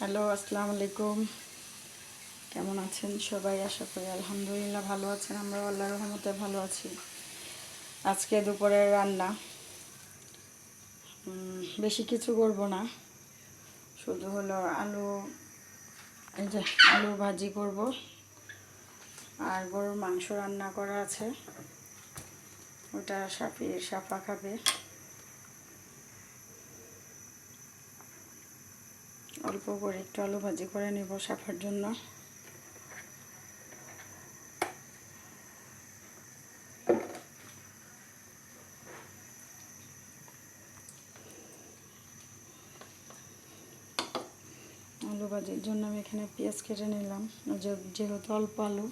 Hello, আসসালামু আলাইকুম। কেমন আছেন সবাই? আশা করি আলহামদুলিল্লাহ ভালো আছেন। আমরাও আল্লাহর রহমতে ভালো আছি। আজকে দুপুরের রান্না বেশি কিছু করব না, শুধু হলো আলু ভাজি করব আর গরুর মাংস রান্না করা আছে, ওটা সাফা খাবে। অল্প করে একটু আলু ভাজি করে নেব সাফার জন্য। আলু ভাজির জন্য আমি এখানে পেঁয়াজ কেটে নিলাম, যেহেতু অল্প আলু।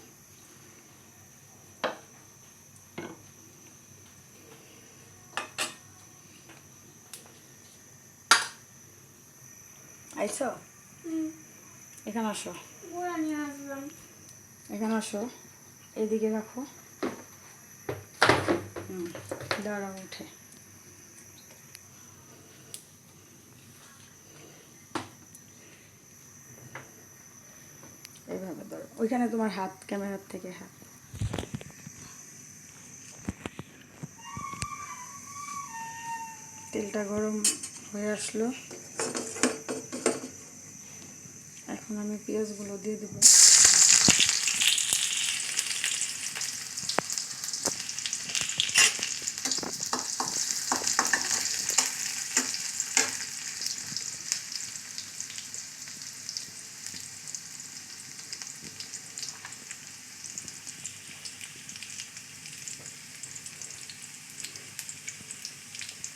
আইছো? এখানে আসো, এখানে আসো, এদিকে রাখো। দাঁড়াও, উঠে এইভাবে ধরো, ওইখানে তোমার হাত, ক্যামেরার থেকে হাত। তেলটা গরম হয়ে আসলো, এখন আমি পেঁয়াজগুলো দিয়ে দেবো।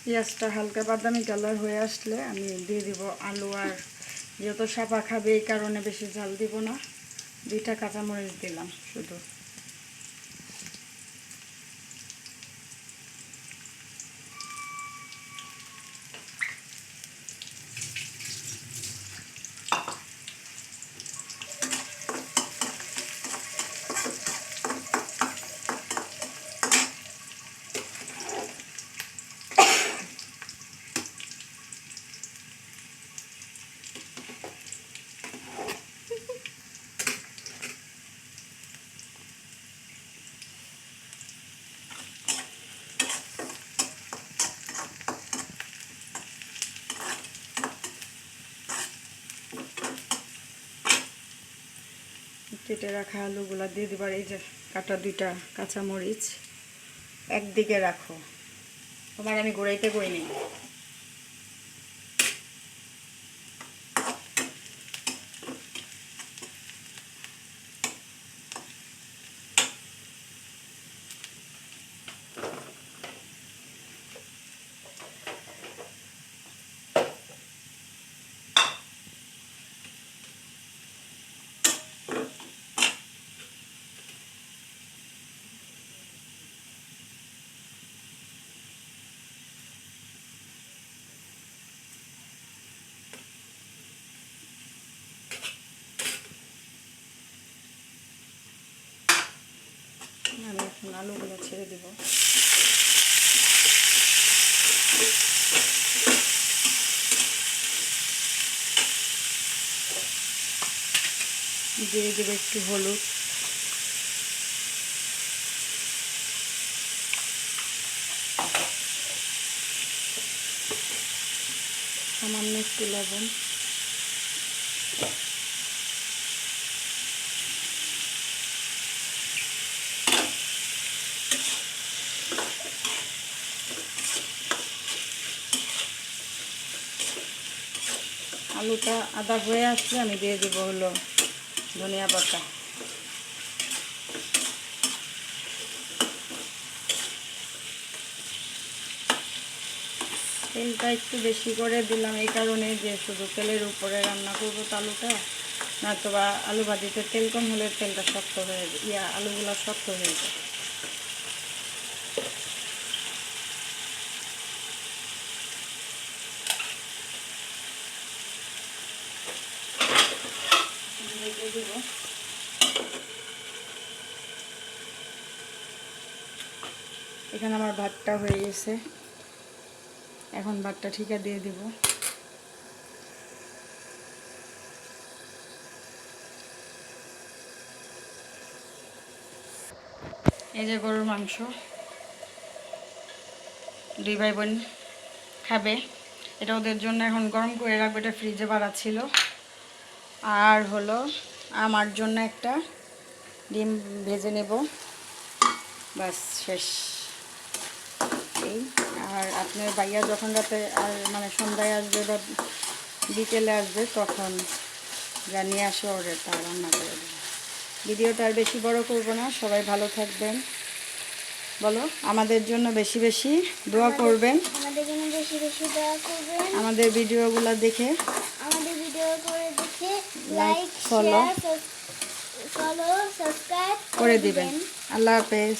পেঁয়াজটা হালকা বাদামি কালার হয়ে আসলে আমি দিয়ে দিব আলু। আর যেহেতু সাপা খাবে এই কারণে বেশি ঝাল দিব না, 2টা কাঁচামরিচ দিলাম শুধু। কেটে রাখা আলুগুলা দিয়ে দিবার। এই যে কাটা 2টা কাঁচামরিচ একদিকে রাখো, তোমার আমি ঘুরাইতে কই নি। আমি এখন আলুগুলো ছেড়ে দেব। দিয়ে দেবো একটু হলুদ, সামান্য একটু লবণ, আলুটা আদা হয়ে আসলে আমি দিয়ে দেবো হলো ধনিয়া পাতা। তেলটা একটু বেশি করে দিলাম এই কারণে যে শুধু তেলের উপরে রান্না করবো তো আলুটা, নয়তোবা আলু ভাজিতে তেল কম হলে তেলটা শক্ত হয়ে যায়, আলুগুলো শক্ত হয়ে যায়। দিব এখানে আমার ভাতটা হয়ে গেছে, এখন ভাতটা ঠিকা দিয়ে দিব। এই যে গরুর মাংস, 2 ভাই বোন খাবে। এটা ওদের জন্য এখন গরম করে রাখবো, এটা ফ্রিজে বাড়া ছিল। আর হলো আমার জন্য একটা ডিম ভেজে নেব, বাস শেষ। এই আর আপনার ভাইয়া যখন রাতে আর মানে সন্ধ্যায় আসবে বা বিকেলে আসবে তখন জানিয়ে আসে ওরে তা রান্না করে দেবো। ভিডিওটা আর বেশি বড় করব না, সবাই ভালো থাকবেন। বলো আমাদের জন্য বেশি বেশি দোয়া করবেন, আমাদের জন্য বেশি বেশি দোয়া করবেন, আমাদের ভিডিওগুলো দেখে লাইক ফলো সাবস্ক্রাইব করে দিবেন। আল্লাহ হাফেজ।